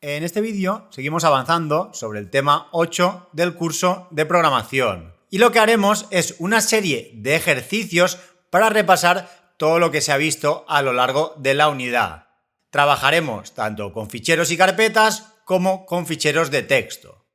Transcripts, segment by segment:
En este vídeo seguimos avanzando sobre el tema 8 del curso de programación. Y lo que haremos es una serie de ejercicios para repasar todo lo que se ha visto a lo largo de la unidad. Trabajaremos tanto con ficheros y carpetas como con ficheros de texto.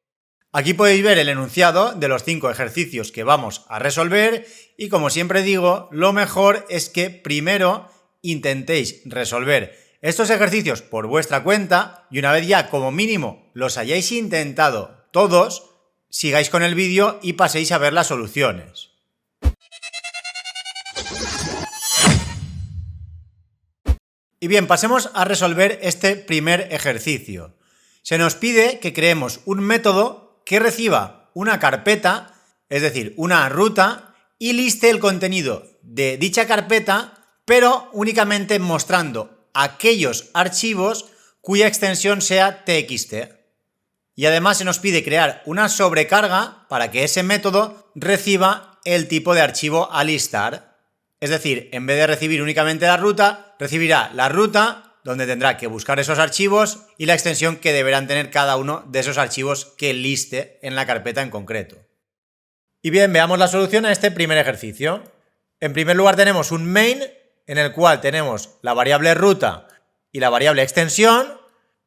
Aquí podéis ver el enunciado de los 5 ejercicios que vamos a resolver y, como siempre digo, lo mejor es que primero intentéis resolver estos ejercicios por vuestra cuenta y una vez ya como mínimo los hayáis intentado todos, sigáis con el vídeo y paséis a ver las soluciones. Y bien, pasemos a resolver este primer ejercicio. Se nos pide que creemos un método que reciba una carpeta, es decir, una ruta, y liste el contenido de dicha carpeta, pero únicamente mostrando aquellos archivos cuya extensión sea txt. Y además se nos pide crear una sobrecarga para que ese método reciba el tipo de archivo a listar. Es decir, en vez de recibir únicamente la ruta, recibirá la ruta, donde tendrá que buscar esos archivos y la extensión que deberán tener cada uno de esos archivos que liste en la carpeta en concreto. Y bien, veamos la solución a este primer ejercicio. En primer lugar tenemos un main en el cual tenemos la variable ruta y la variable extensión.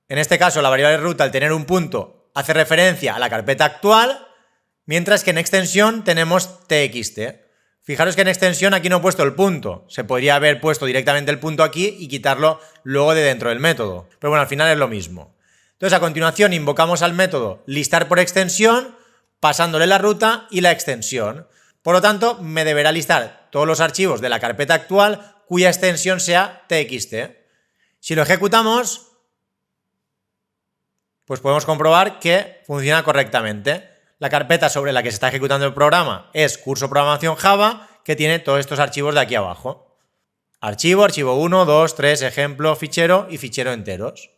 En este caso la variable ruta, al tener un punto, hace referencia a la carpeta actual, mientras que en extensión tenemos txt. Fijaros que en extensión aquí no he puesto el punto, se podría haber puesto directamente el punto aquí y quitarlo luego de dentro del método, pero bueno, al final es lo mismo. Entonces a continuación invocamos al método listar por extensión, pasándole la ruta y la extensión. Por lo tanto, me deberá listar todos los archivos de la carpeta actual cuya extensión sea txt. Si lo ejecutamos, pues podemos comprobar que funciona correctamente. La carpeta sobre la que se está ejecutando el programa es curso programación Java, que tiene todos estos archivos de aquí abajo. Archivo, archivo 1, 2, 3, ejemplo, fichero y fichero enteros.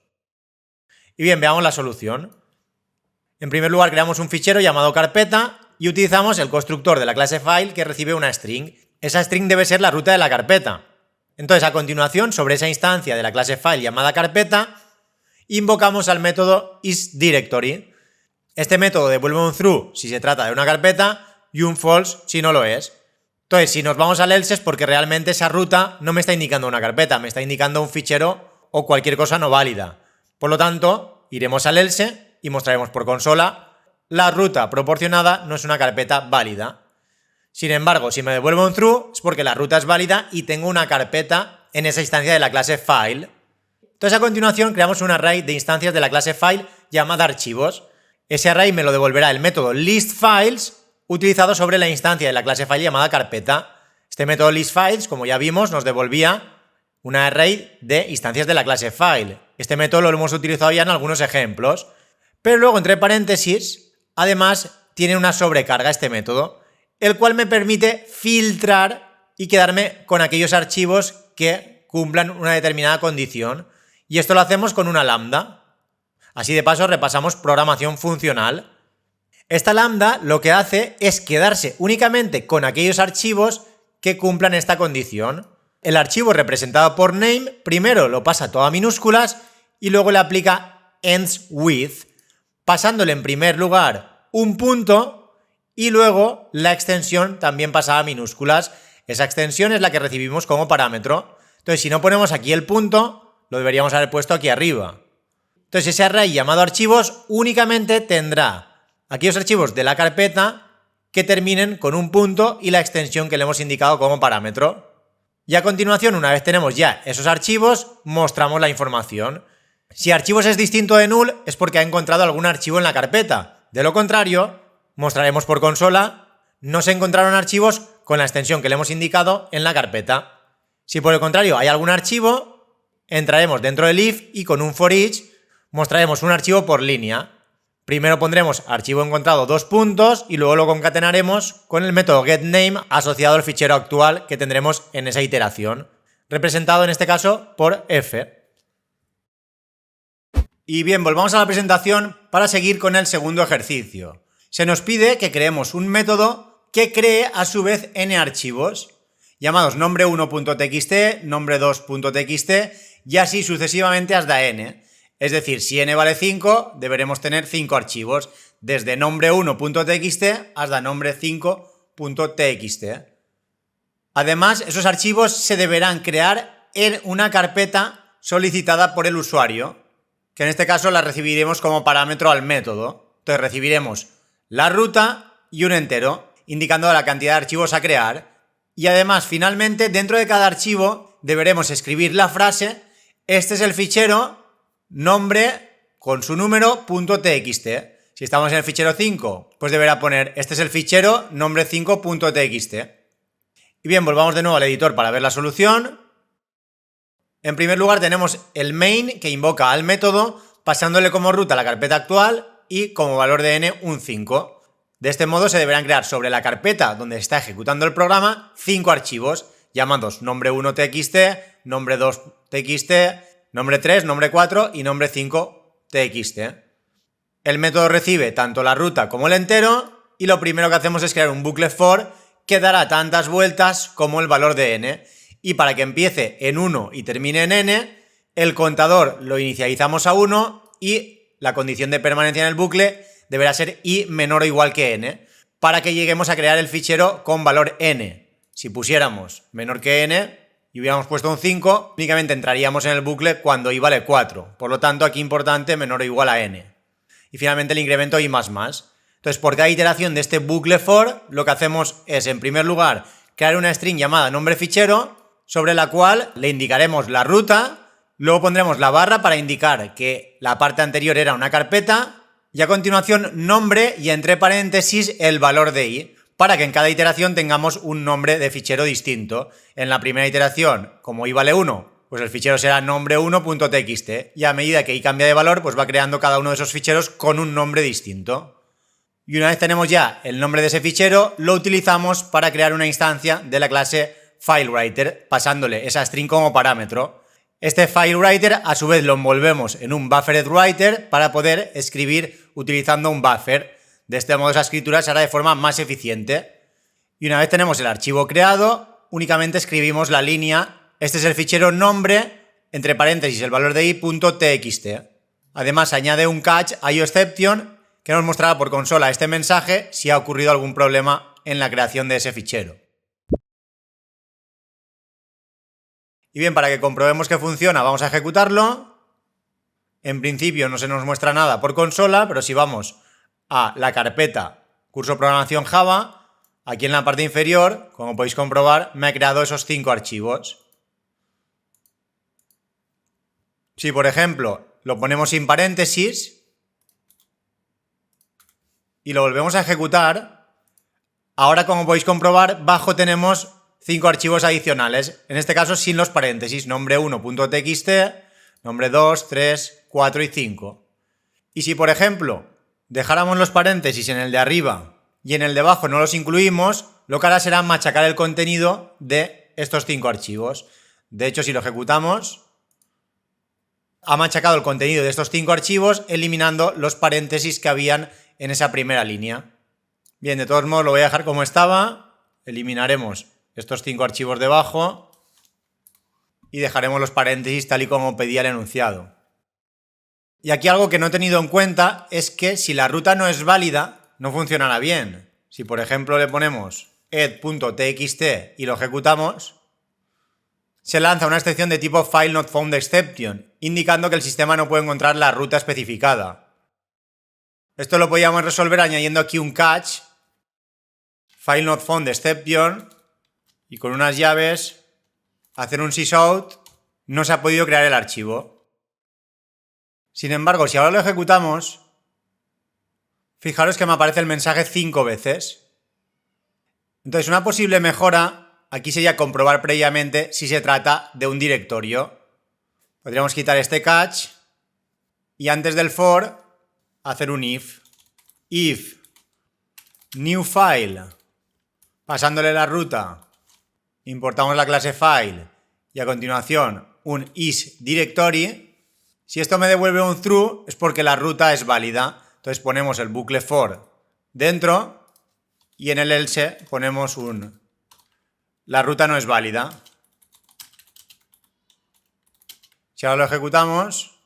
Y bien, veamos la solución. En primer lugar creamos un fichero llamado carpeta y utilizamos el constructor de la clase file que recibe una string. Esa string debe ser la ruta de la carpeta. Entonces, a continuación, sobre esa instancia de la clase file llamada carpeta, invocamos al método isDirectory. Este método devuelve un true si se trata de una carpeta y un false si no lo es. Entonces, si nos vamos al else es porque realmente esa ruta no me está indicando una carpeta, me está indicando un fichero o cualquier cosa no válida. Por lo tanto, iremos al else y mostraremos por consola la ruta proporcionada no es una carpeta válida. Sin embargo, si me devuelve un true es porque la ruta es válida y tengo una carpeta en esa instancia de la clase file. Entonces, a continuación creamos un array de instancias de la clase file llamada archivos. Ese array me lo devolverá el método listFiles utilizado sobre la instancia de la clase file llamada carpeta. Este método listFiles, como ya vimos, nos devolvía un array de instancias de la clase file. Este método lo hemos utilizado ya en algunos ejemplos. Pero luego, entre paréntesis, además tiene una sobrecarga este método, el cual me permite filtrar y quedarme con aquellos archivos que cumplan una determinada condición. Y esto lo hacemos con una lambda. Así de paso repasamos programación funcional. Esta lambda lo que hace es quedarse únicamente con aquellos archivos que cumplan esta condición. El archivo representado por name primero lo pasa todo a minúsculas y luego le aplica ends with, pasándole en primer lugar un punto y luego la extensión también pasa a minúsculas. Esa extensión es la que recibimos como parámetro. Entonces, si no ponemos aquí el punto, lo deberíamos haber puesto aquí arriba. Entonces, ese array llamado archivos únicamente tendrá aquellos archivos de la carpeta que terminen con un punto y la extensión que le hemos indicado como parámetro. Y a continuación, una vez tenemos ya esos archivos, mostramos la información. Si archivos es distinto de null, es porque ha encontrado algún archivo en la carpeta. De lo contrario, mostraremos por consola, no se encontraron archivos con la extensión que le hemos indicado en la carpeta. Si por el contrario hay algún archivo, entraremos dentro del if y con un for each mostraremos un archivo por línea. Primero pondremos archivo encontrado 2 puntos y luego lo concatenaremos con el método getName asociado al fichero actual que tendremos en esa iteración, representado en este caso por f. Y bien, volvamos a la presentación para seguir con el segundo ejercicio. Se nos pide que creemos un método que cree a su vez n archivos, llamados nombre1.txt, nombre2.txt y así sucesivamente hasta n. Es decir, si n vale 5, deberemos tener 5 archivos, desde nombre1.txt hasta nombre5.txt. Además, esos archivos se deberán crear en una carpeta solicitada por el usuario, que en este caso la recibiremos como parámetro al método. Entonces recibiremos la ruta y un entero, indicando la cantidad de archivos a crear. Y además, finalmente, dentro de cada archivo deberemos escribir la frase: este es el fichero nombre con su número .txt. Si estamos en el fichero 5, pues deberá poner: este es el fichero nombre5.txt. Y bien, volvamos de nuevo al editor para ver la solución. En primer lugar tenemos el main, que invoca al método pasándole como ruta la carpeta actual y como valor de n un 5. De este modo se deberán crear sobre la carpeta donde se está ejecutando el programa 5 archivos, llamados nombre1.txt, nombre2.txt, nombre3, nombre4 y nombre5.txt. El método recibe tanto la ruta como el entero y lo primero que hacemos es crear un bucle for que dará tantas vueltas como el valor de n. Y para que empiece en 1 y termine en n, el contador lo inicializamos a 1 y la condición de permanencia en el bucle deberá ser i menor o igual que n, para que lleguemos a crear el fichero con valor n. Si pusiéramos menor que n y hubiéramos puesto un 5, únicamente entraríamos en el bucle cuando i vale 4. Por lo tanto, aquí importante menor o igual a n. Y finalmente el incremento i++. Entonces, por cada iteración de este bucle for, lo que hacemos es, en primer lugar, crear una string llamada nombre fichero, sobre la cual le indicaremos la ruta, luego pondremos la barra para indicar que la parte anterior era una carpeta, y a continuación nombre y entre paréntesis el valor de i, para que en cada iteración tengamos un nombre de fichero distinto. En la primera iteración, como i vale 1, pues el fichero será nombre1.txt, y a medida que i cambia de valor, pues va creando cada uno de esos ficheros con un nombre distinto. Y una vez tenemos ya el nombre de ese fichero, lo utilizamos para crear una instancia de la clase FileWriter, pasándole esa string como parámetro. Este FileWriter a su vez lo envolvemos en un BufferedWriter para poder escribir utilizando un buffer. De este modo esa escritura se hará de forma más eficiente. Y una vez tenemos el archivo creado, únicamente escribimos la línea: este es el fichero nombre, entre paréntesis el valor de i.txt. Además añade un catch IOException que nos mostrará por consola este mensaje si ha ocurrido algún problema en la creación de ese fichero. Y bien, para que comprobemos que funciona, vamos a ejecutarlo. En principio no se nos muestra nada por consola, pero si vamos a la carpeta curso programación Java, aquí en la parte inferior, como podéis comprobar, me ha creado esos 5 archivos. Si, por ejemplo, lo ponemos sin paréntesis y lo volvemos a ejecutar, ahora, como podéis comprobar, abajo tenemos 5 archivos adicionales, en este caso sin los paréntesis: nombre1.txt, nombre2, 3, 4 y 5. Y si, por ejemplo, dejáramos los paréntesis en el de arriba y en el de abajo no los incluimos, lo que hará será machacar el contenido de estos 5 archivos. De hecho, si lo ejecutamos, ha machacado el contenido de estos 5 archivos, eliminando los paréntesis que habían en esa primera línea. Bien, de todos modos lo voy a dejar como estaba, eliminaremos estos 5 archivos debajo y dejaremos los paréntesis tal y como pedía el enunciado. Y aquí algo que no he tenido en cuenta es que si la ruta no es válida, no funcionará bien. Si, por ejemplo, le ponemos ed.txt y lo ejecutamos, se lanza una excepción de tipo FileNotFoundException, indicando que el sistema no puede encontrar la ruta especificada. Esto lo podíamos resolver añadiendo aquí un catch FileNotFoundException y con unas llaves hacer un sysout. No se ha podido crear el archivo. Sin embargo, si ahora lo ejecutamos, fijaros que me aparece el mensaje 5 veces. Entonces, una posible mejora aquí sería comprobar previamente si se trata de un directorio. Podríamos quitar este catch y antes del for hacer un if. If new file, pasándole la ruta, importamos la clase file y a continuación un isDirectory. Si esto me devuelve un true es porque la ruta es válida. Entonces ponemos el bucle for dentro y en el else ponemos la ruta no es válida. Si ahora lo ejecutamos,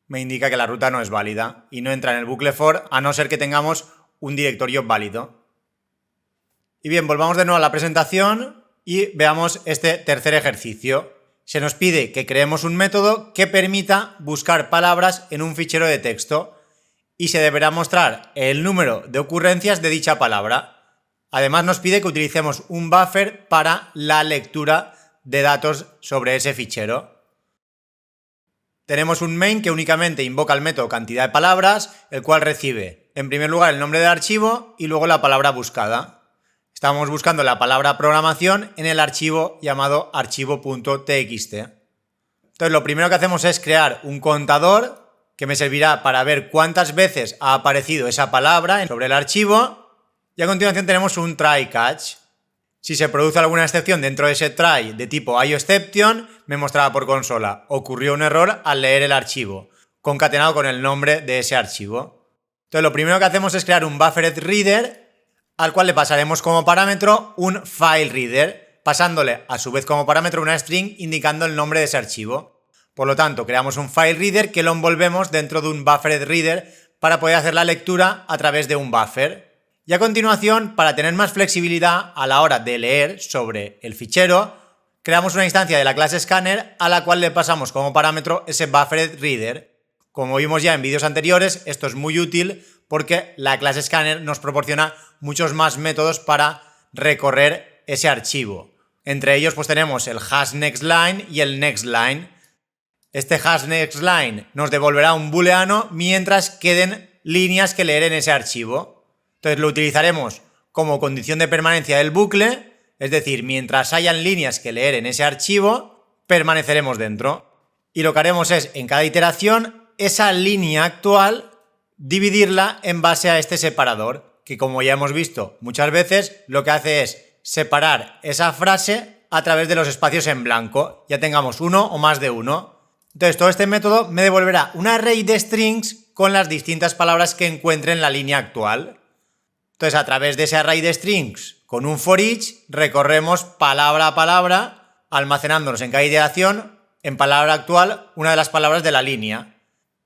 me indica que la ruta no es válida y no entra en el bucle for a no ser que tengamos un directorio válido. Y bien, volvamos de nuevo a la presentación y veamos este tercer ejercicio. Se nos pide que creemos un método que permita buscar palabras en un fichero de texto y se deberá mostrar el número de ocurrencias de dicha palabra. Además nos pide que utilicemos un buffer para la lectura de datos sobre ese fichero. Tenemos un main que únicamente invoca el método cantidad de palabras, el cual recibe en primer lugar el nombre del archivo y luego la palabra buscada. Estamos buscando la palabra programación en el archivo llamado archivo.txt. Entonces lo primero que hacemos es crear un contador que me servirá para ver cuántas veces ha aparecido esa palabra sobre el archivo y a continuación tenemos un try catch. Si se produce alguna excepción dentro de ese try de tipo IOException, me mostrará por consola: ocurrió un error al leer el archivo, concatenado con el nombre de ese archivo. Entonces lo primero que hacemos es crear un buffered reader al cual le pasaremos como parámetro un file reader, pasándole a su vez como parámetro una string indicando el nombre de ese archivo. Por lo tanto, creamos un file reader que lo envolvemos dentro de un buffered reader para poder hacer la lectura a través de un buffer. Y a continuación, para tener más flexibilidad a la hora de leer sobre el fichero, creamos una instancia de la clase scanner a la cual le pasamos como parámetro ese buffered reader. Como vimos ya en vídeos anteriores, esto es muy útil porque la clase scanner nos proporciona muchos más métodos para recorrer ese archivo. Entre ellos pues tenemos el hashNextLine y el nextLine. Este hashNextLine nos devolverá un booleano mientras queden líneas que leer en ese archivo. Entonces lo utilizaremos como condición de permanencia del bucle, es decir, mientras hayan líneas que leer en ese archivo, permaneceremos dentro. Y lo que haremos es, en cada iteración, esa línea actual, dividirla en base a este separador, que como ya hemos visto muchas veces, lo que hace es separar esa frase a través de los espacios en blanco, ya tengamos uno o más de uno. Entonces todo este método me devolverá un array de strings con las distintas palabras que encuentre en la línea actual. Entonces a través de ese array de strings, con un for each, recorremos palabra a palabra, almacenándonos en cada iteración, en palabra actual, una de las palabras de la línea.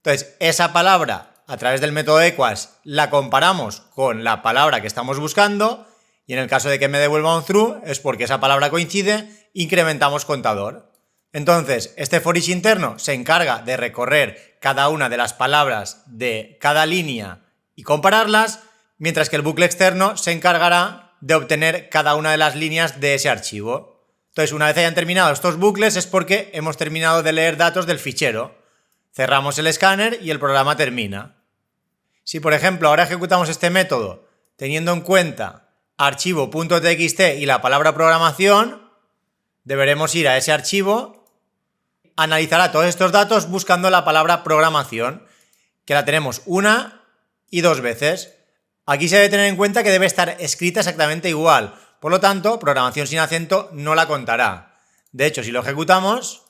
Entonces esa palabra, a través del método equals, la comparamos con la palabra que estamos buscando y en el caso de que me devuelva un true es porque esa palabra coincide, incrementamos contador. Entonces, este for each interno se encarga de recorrer cada una de las palabras de cada línea y compararlas, mientras que el bucle externo se encargará de obtener cada una de las líneas de ese archivo. Entonces, una vez hayan terminado estos bucles es porque hemos terminado de leer datos del fichero. Cerramos el escáner y el programa termina. Si, por ejemplo, ahora ejecutamos este método teniendo en cuenta archivo.txt y la palabra programación, deberemos ir a ese archivo, analizará todos estos datos buscando la palabra programación, que la tenemos una y dos veces. Aquí se debe tener en cuenta que debe estar escrita exactamente igual, por lo tanto, programación sin acento no la contará. De hecho, si lo ejecutamos,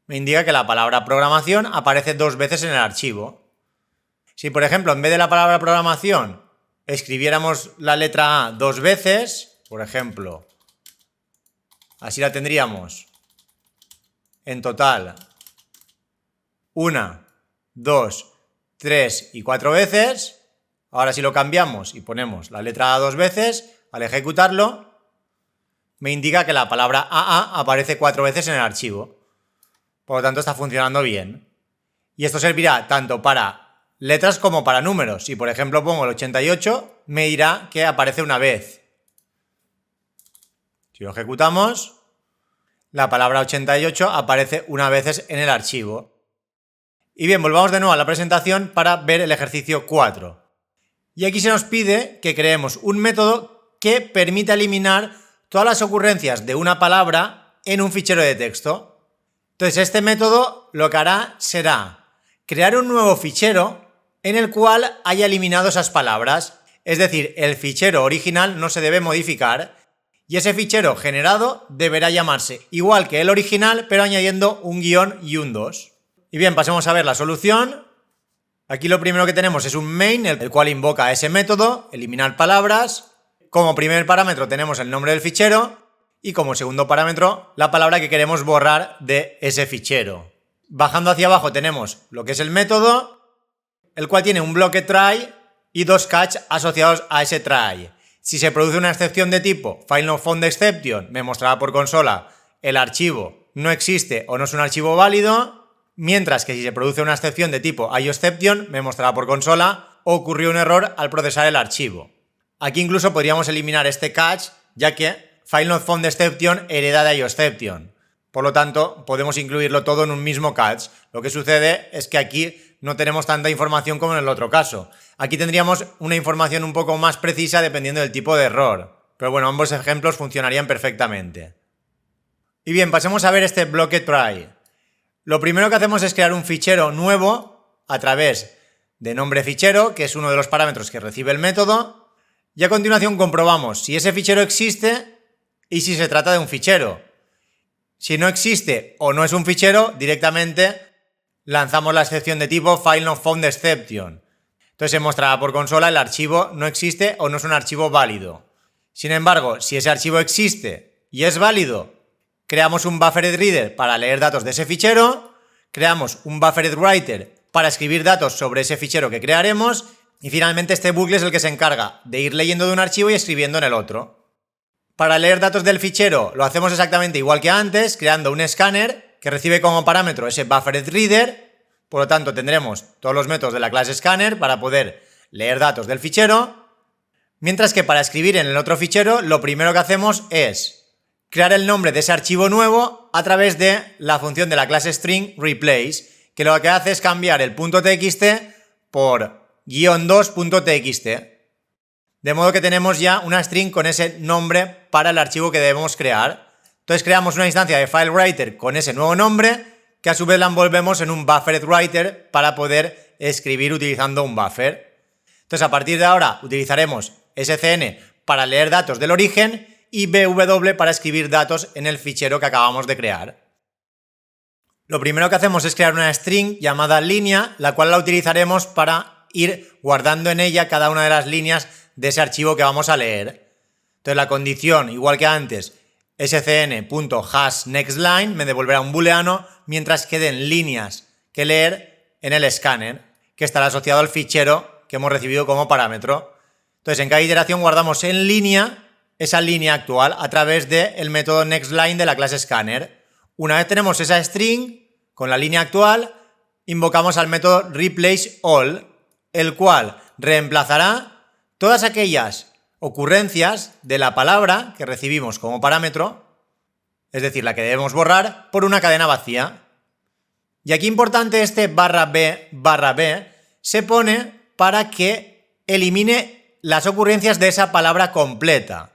me indica que la palabra programación aparece dos veces en el archivo. Si, por ejemplo, en vez de la palabra programación escribiéramos la letra A dos veces, por ejemplo, así la tendríamos en total 1, 2, 3 y 4 veces. Ahora si lo cambiamos y ponemos la letra A dos veces, al ejecutarlo, me indica que la palabra AA aparece 4 veces en el archivo. Por lo tanto, está funcionando bien. Y esto servirá tanto para letras como para números. Si por ejemplo pongo el 88, me dirá que aparece una vez. Si lo ejecutamos, la palabra 88 aparece una vez en el archivo. Y bien, volvamos de nuevo a la presentación para ver el ejercicio 4. Y aquí se nos pide que creemos un método que permita eliminar todas las ocurrencias de una palabra en un fichero de texto. Entonces este método lo que hará será crear un nuevo fichero en el cual haya eliminado esas palabras. Es decir, el fichero original no se debe modificar y ese fichero generado deberá llamarse igual que el original, pero añadiendo un guión y un 2. Y bien, pasemos a ver la solución. Aquí lo primero que tenemos es un main, el cual invoca ese método, eliminar palabras. Como primer parámetro tenemos el nombre del fichero y como segundo parámetro la palabra que queremos borrar de ese fichero. Bajando hacia abajo tenemos lo que es el método, el cual tiene un bloque try y dos catch asociados a ese try. Si se produce una excepción de tipo FileNotFoundException, me mostrará por consola el archivo no existe o no es un archivo válido, mientras que si se produce una excepción de tipo IOException, me mostrará por consola ocurrió un error al procesar el archivo. Aquí incluso podríamos eliminar este catch, ya que FileNotFoundException hereda de IOException. Por lo tanto, podemos incluirlo todo en un mismo catch. Lo que sucede es que aquí no tenemos tanta información como en el otro caso. Aquí tendríamos una información un poco más precisa dependiendo del tipo de error. Pero bueno, ambos ejemplos funcionarían perfectamente. Y bien, pasemos a ver este bloque try. Lo primero que hacemos es crear un fichero nuevo a través de nombre fichero, que es uno de los parámetros que recibe el método, y a continuación comprobamos si ese fichero existe y si se trata de un fichero. Si no existe o no es un fichero, directamente lanzamos la excepción de tipo FileNotFoundException. Entonces se mostrará por consola el archivo no existe o no es un archivo válido. Sin embargo, si ese archivo existe y es válido, creamos un BufferedReader para leer datos de ese fichero, creamos un BufferedWriter para escribir datos sobre ese fichero que crearemos y finalmente este bucle es el que se encarga de ir leyendo de un archivo y escribiendo en el otro. Para leer datos del fichero lo hacemos exactamente igual que antes, creando un escáner que recibe como parámetro ese BufferedReader, por lo tanto tendremos todos los métodos de la clase scanner para poder leer datos del fichero, mientras que para escribir en el otro fichero lo primero que hacemos es crear el nombre de ese archivo nuevo a través de la función de la clase string replace, que lo que hace es cambiar el .txt por -2.txt. De modo que tenemos ya una string con ese nombre para el archivo que debemos crear. Entonces creamos una instancia de FileWriter con ese nuevo nombre, que a su vez la envolvemos en un BufferedWriter para poder escribir utilizando un buffer. Entonces a partir de ahora utilizaremos scn para leer datos del origen y bw para escribir datos en el fichero que acabamos de crear. Lo primero que hacemos es crear una string llamada línea, la cual la utilizaremos para ir guardando en ella cada una de las líneas de ese archivo que vamos a leer. Entonces la condición, igual que antes, scn.hashNextLine me devolverá un booleano mientras queden líneas que leer en el escáner, que estará asociado al fichero que hemos recibido como parámetro. Entonces en cada iteración guardamos en línea esa línea actual a través del método nextLine de la clase scanner. Una vez tenemos esa string con la línea actual, invocamos al método replaceAll, el cual reemplazará todas aquellas ocurrencias de la palabra que recibimos como parámetro, es decir, la que debemos borrar, por una cadena vacía. Y aquí importante este /b se pone para que elimine las ocurrencias de esa palabra completa.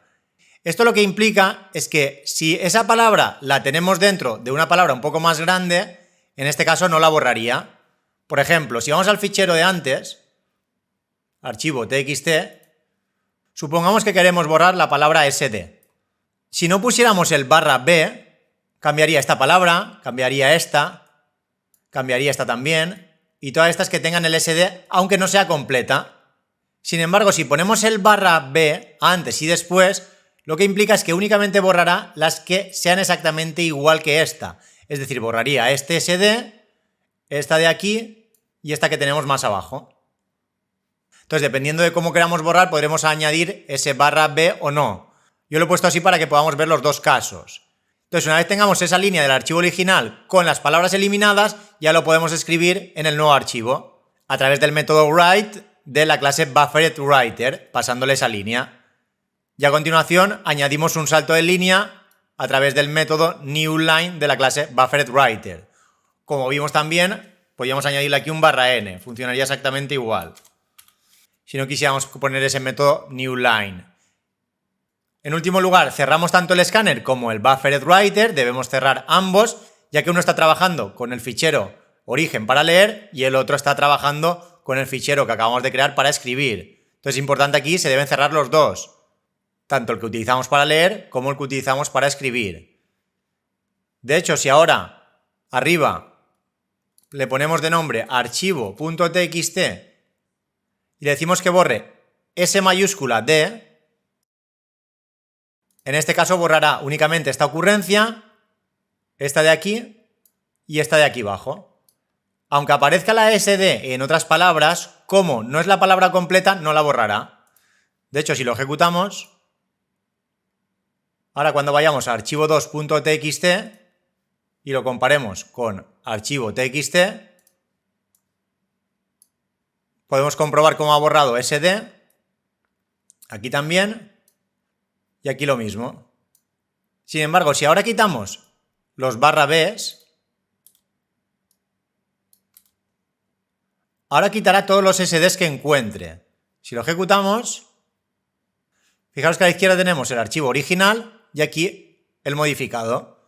Esto lo que implica es que si esa palabra la tenemos dentro de una palabra un poco más grande, en este caso no la borraría. Por ejemplo, si vamos al fichero de antes, archivo txt, supongamos que queremos borrar la palabra sd. Si no pusiéramos el /b, cambiaría esta palabra, cambiaría esta también, y todas estas que tengan el sd, aunque no sea completa. Sin embargo, si ponemos el /b antes y después, lo que implica es que únicamente borrará las que sean exactamente igual que esta. Es decir, borraría este sd, esta de aquí y esta que tenemos más abajo. Entonces, dependiendo de cómo queramos borrar, podremos añadir ese /b o no. Yo lo he puesto así para que podamos ver los dos casos. Entonces, una vez tengamos esa línea del archivo original con las palabras eliminadas, ya lo podemos escribir en el nuevo archivo a través del método write de la clase BufferedWriter, pasándole esa línea. Y a continuación añadimos un salto de línea a través del método newLine de la clase BufferedWriter. Como vimos también, podríamos añadirle aquí un /n, funcionaría exactamente igual, si no quisiéramos poner ese método newLine. En último lugar, cerramos tanto el escáner como el BufferedWriter, debemos cerrar ambos, ya que uno está trabajando con el fichero origen para leer y el otro está trabajando con el fichero que acabamos de crear para escribir. Entonces es importante aquí, se deben cerrar los dos, tanto el que utilizamos para leer como el que utilizamos para escribir. De hecho, si ahora arriba le ponemos de nombre archivo.txt y le decimos que borre S mayúscula D, en este caso borrará únicamente esta ocurrencia, esta de aquí y esta de aquí abajo. Aunque aparezca la SD en otras palabras, como no es la palabra completa, no la borrará. De hecho, si lo ejecutamos, ahora cuando vayamos a archivo 2.txt y lo comparemos con archivo txt, podemos comprobar cómo ha borrado SD, aquí también, y aquí lo mismo. Sin embargo, si ahora quitamos los /bs, ahora quitará todos los SDs que encuentre. Si lo ejecutamos, fijaros que a la izquierda tenemos el archivo original y aquí el modificado.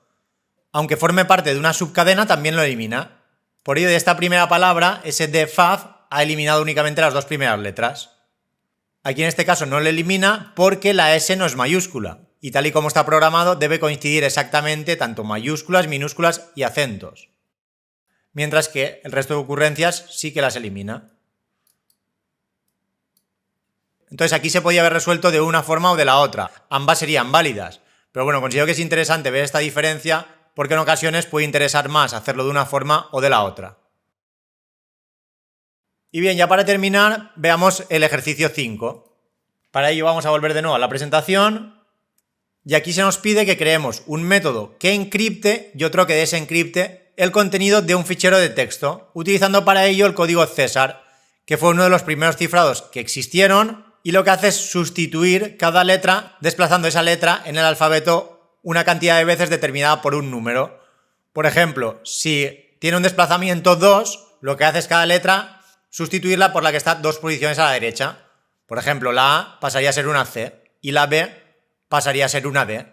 Aunque forme parte de una subcadena, también lo elimina. Por ello, de esta primera palabra, sdfav ha eliminado únicamente las dos primeras letras. Aquí en este caso no lo elimina porque la S no es mayúscula y tal y como está programado debe coincidir exactamente tanto mayúsculas, minúsculas y acentos. Mientras que el resto de ocurrencias sí que las elimina. Entonces aquí se podía haber resuelto de una forma o de la otra. Ambas serían válidas. Pero bueno, considero que es interesante ver esta diferencia porque en ocasiones puede interesar más hacerlo de una forma o de la otra. Y bien, ya para terminar, veamos el ejercicio 5. Para ello vamos a volver de nuevo a la presentación. Y aquí se nos pide que creemos un método que encripte y otro que desencripte el contenido de un fichero de texto, utilizando para ello el código César, que fue uno de los primeros cifrados que existieron y lo que hace es sustituir cada letra, desplazando esa letra en el alfabeto una cantidad de veces determinada por un número. Por ejemplo, si tiene un desplazamiento 2, lo que hace es cada letra sustituirla por la que está 2 posiciones a la derecha. Por ejemplo, la A pasaría a ser una C y la B pasaría a ser una D.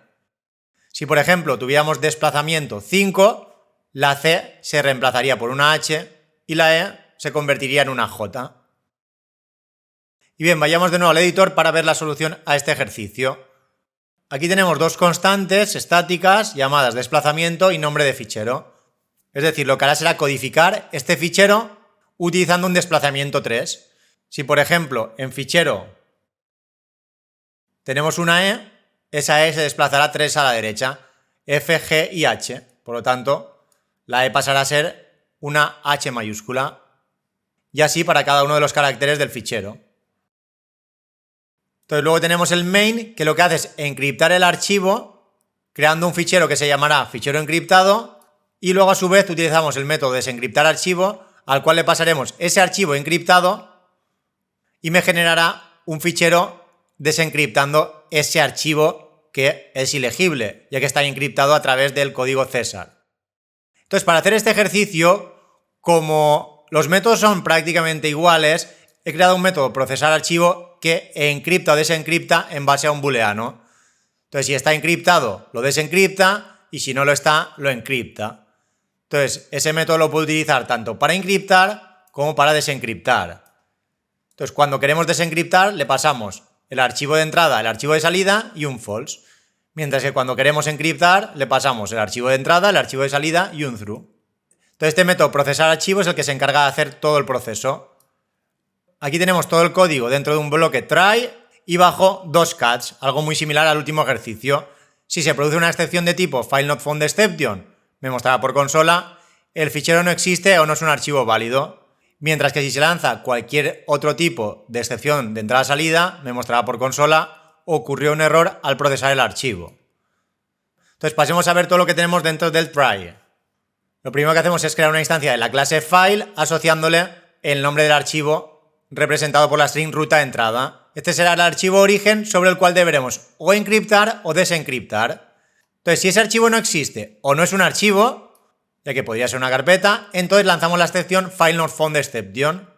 Si, por ejemplo, tuviéramos desplazamiento 5, la C se reemplazaría por una H y la E se convertiría en una J. Y bien, vayamos de nuevo al editor para ver la solución a este ejercicio. Aquí tenemos dos constantes estáticas llamadas desplazamiento y nombre de fichero. Es decir, lo que hará será codificar este fichero utilizando un desplazamiento 3. Si, por ejemplo, en fichero tenemos una E, esa E se desplazará 3 a la derecha, F, G y H. Por lo tanto, la E pasará a ser una H mayúscula. Y así para cada uno de los caracteres del fichero. Entonces luego tenemos el main, que lo que hace es encriptar el archivo, creando un fichero que se llamará fichero encriptado, y luego a su vez utilizamos el método desencriptar archivo, al cual le pasaremos ese archivo encriptado y me generará un fichero desencriptando ese archivo que es ilegible, ya que está encriptado a través del código César. Entonces, para hacer este ejercicio, como los métodos son prácticamente iguales, he creado un método procesar archivo que encripta o desencripta en base a un booleano. Entonces, si está encriptado, lo desencripta y si no lo está, lo encripta. Entonces, ese método lo puedo utilizar tanto para encriptar como para desencriptar. Entonces, cuando queremos desencriptar, le pasamos el archivo de entrada, el archivo de salida y un false. Mientras que cuando queremos encriptar, le pasamos el archivo de entrada, el archivo de salida y un true. Entonces, este método procesar archivo es el que se encarga de hacer todo el proceso. Aquí tenemos todo el código dentro de un bloque try y bajo dos catch, algo muy similar al último ejercicio. Si se produce una excepción de tipo FileNotFoundException, me mostrará por consola, el fichero no existe o no es un archivo válido. Mientras que si se lanza cualquier otro tipo de excepción de entrada-salida, me mostrará por consola, ocurrió un error al procesar el archivo. Entonces pasemos a ver todo lo que tenemos dentro del try. Lo primero que hacemos es crear una instancia de la clase file asociándole el nombre del archivo representado por la string ruta de entrada. Este será el archivo origen sobre el cual deberemos o encriptar o desencriptar. Entonces, si ese archivo no existe o no es un archivo, ya que podría ser una carpeta, entonces lanzamos la excepción FileNotFoundException,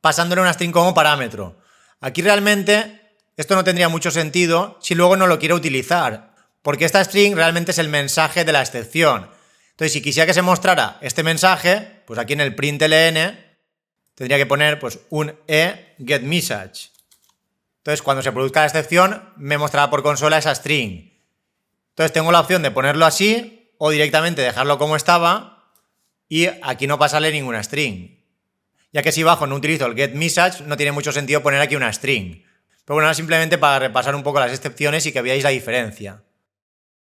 pasándole una string como parámetro. Aquí realmente esto no tendría mucho sentido si luego no lo quiero utilizar, porque esta string realmente es el mensaje de la excepción. Entonces, si quisiera que se mostrara este mensaje, pues aquí en el println tendría que poner pues un getMessage. Entonces, cuando se produzca la excepción, me mostrará por consola esa string. Entonces, tengo la opción de ponerlo así o directamente dejarlo como estaba y aquí no pasarle ninguna string. Ya que si bajo no utilizo el getMessage, no tiene mucho sentido poner aquí una string. Pero bueno, ahora simplemente para repasar un poco las excepciones y que veáis la diferencia.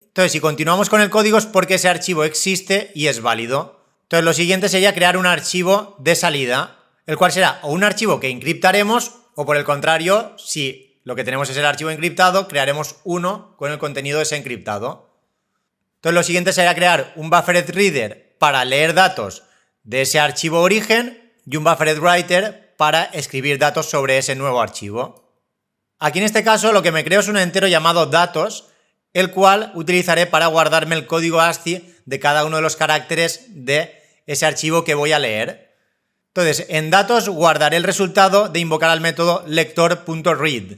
Entonces, si continuamos con el código es porque ese archivo existe y es válido. Entonces lo siguiente sería crear un archivo de salida, el cual será o un archivo que encriptaremos o por el contrario, si lo que tenemos es el archivo encriptado, crearemos uno con el contenido desencriptado. Entonces lo siguiente sería crear un buffered reader para leer datos de ese archivo origen y un buffered writer para escribir datos sobre ese nuevo archivo. Aquí en este caso lo que me creo es un entero llamado datos, el cual utilizaré para guardarme el código ASCII de cada uno de los caracteres de ese archivo que voy a leer. Entonces, en datos guardaré el resultado de invocar al método lector.read.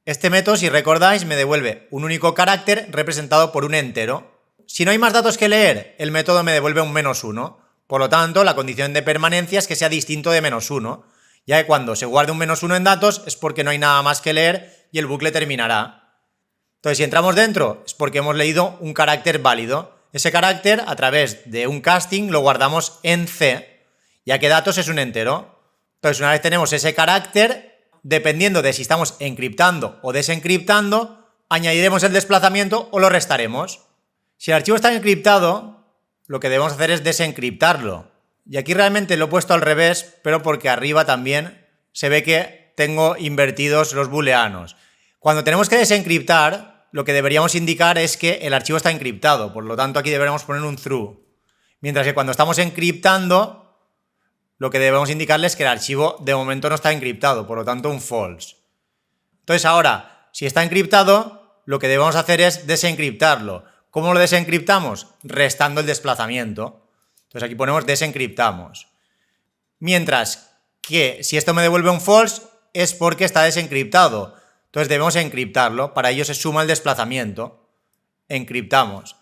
Este método, si recordáis, me devuelve un único carácter representado por un entero. Si no hay más datos que leer, el método me devuelve un -1. Por lo tanto, la condición de permanencia es que sea distinto de -1, ya que cuando se guarde un -1 en datos es porque no hay nada más que leer y el bucle terminará. Entonces, si entramos dentro, es porque hemos leído un carácter válido. Ese carácter, a través de un casting, lo guardamos en C, ya que datos es un entero. Entonces, una vez tenemos ese carácter, dependiendo de si estamos encriptando o desencriptando, añadiremos el desplazamiento o lo restaremos. Si el archivo está encriptado, lo que debemos hacer es desencriptarlo. Y aquí realmente lo he puesto al revés, pero porque arriba también se ve que tengo invertidos los booleanos. Cuando tenemos que desencriptar, lo que deberíamos indicar es que el archivo está encriptado, por lo tanto aquí deberíamos poner un true. Mientras que cuando estamos encriptando, lo que debemos indicarle es que el archivo de momento no está encriptado, por lo tanto un false. Entonces ahora, si está encriptado, lo que debemos hacer es desencriptarlo. ¿Cómo lo desencriptamos? Restando el desplazamiento. Entonces aquí ponemos desencriptamos. Mientras que si esto me devuelve un false, es porque está desencriptado. Entonces debemos encriptarlo, para ello se suma el desplazamiento. Encriptamos.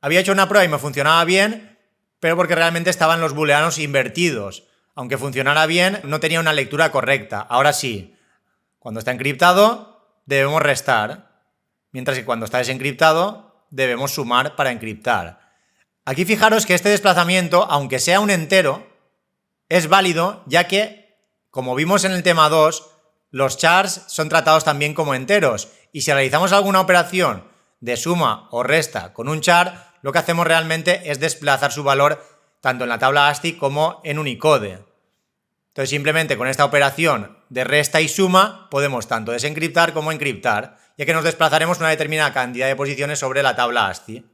Había hecho una prueba y me funcionaba bien, pero porque realmente estaban los booleanos invertidos. Aunque funcionara bien, no tenía una lectura correcta. Ahora sí, cuando está encriptado, debemos restar, mientras que cuando está desencriptado, debemos sumar para encriptar. Aquí fijaros que este desplazamiento, aunque sea un entero, es válido, ya que, como vimos en el tema 2, los chars son tratados también como enteros, y si realizamos alguna operación de suma o resta con un char, lo que hacemos realmente es desplazar su valor tanto en la tabla ASCII como en Unicode. Entonces simplemente con esta operación de resta y suma podemos tanto desencriptar como encriptar, ya que nos desplazaremos una determinada cantidad de posiciones sobre la tabla ASCII.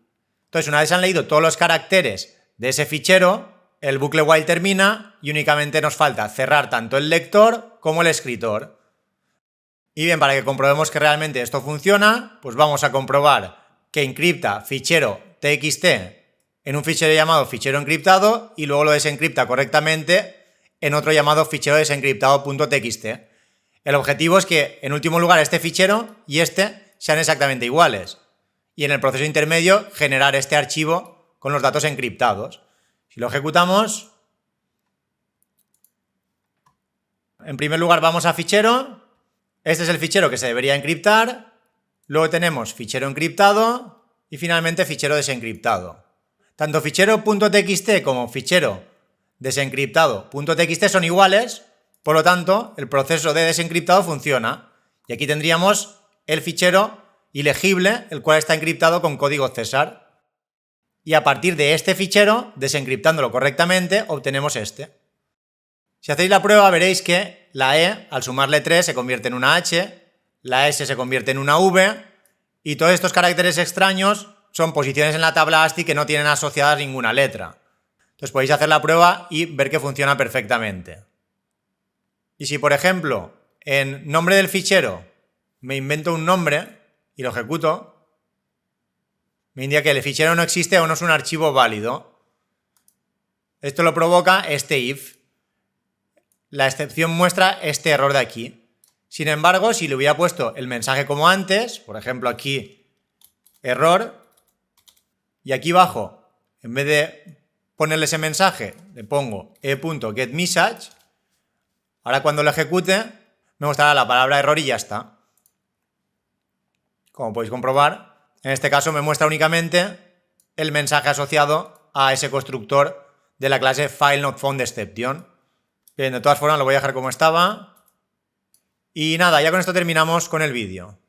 Entonces una vez se han leído todos los caracteres de ese fichero, el bucle while termina y únicamente nos falta cerrar tanto el lector como el escritor. Y bien, para que comprobemos que realmente esto funciona, pues vamos a comprobar que encripta fichero txt en un fichero llamado fichero encriptado y luego lo desencripta correctamente en otro llamado fichero desencriptado.txt. El objetivo es que, en último lugar, este fichero y este sean exactamente iguales. Y en el proceso intermedio, generar este archivo con los datos encriptados. Si lo ejecutamos, en primer lugar vamos a fichero. Este es el fichero que se debería encriptar, luego tenemos fichero encriptado y finalmente fichero desencriptado. Tanto fichero.txt como fichero desencriptado.txt son iguales, por lo tanto el proceso de desencriptado funciona. Y aquí tendríamos el fichero ilegible, el cual está encriptado con código César. Y a partir de este fichero, desencriptándolo correctamente, obtenemos este. Si hacéis la prueba veréis que la E, al sumarle 3, se convierte en una H, la S se convierte en una V, y todos estos caracteres extraños son posiciones en la tabla ASCII que no tienen asociadas ninguna letra. Entonces podéis hacer la prueba y ver que funciona perfectamente. Y si, por ejemplo, en nombre del fichero me invento un nombre y lo ejecuto, me indica que el fichero no existe o no es un archivo válido. Esto lo provoca este if. La excepción muestra este error de aquí. Sin embargo, si le hubiera puesto el mensaje como antes, por ejemplo aquí, error, y aquí abajo, en vez de ponerle ese mensaje, le pongo e.getMessage, ahora cuando lo ejecute, me mostrará la palabra error y ya está. Como podéis comprobar, en este caso me muestra únicamente el mensaje asociado a ese constructor de la clase FileNotFoundException. Bien, de todas formas lo voy a dejar como estaba. Y nada, ya con esto terminamos con el vídeo.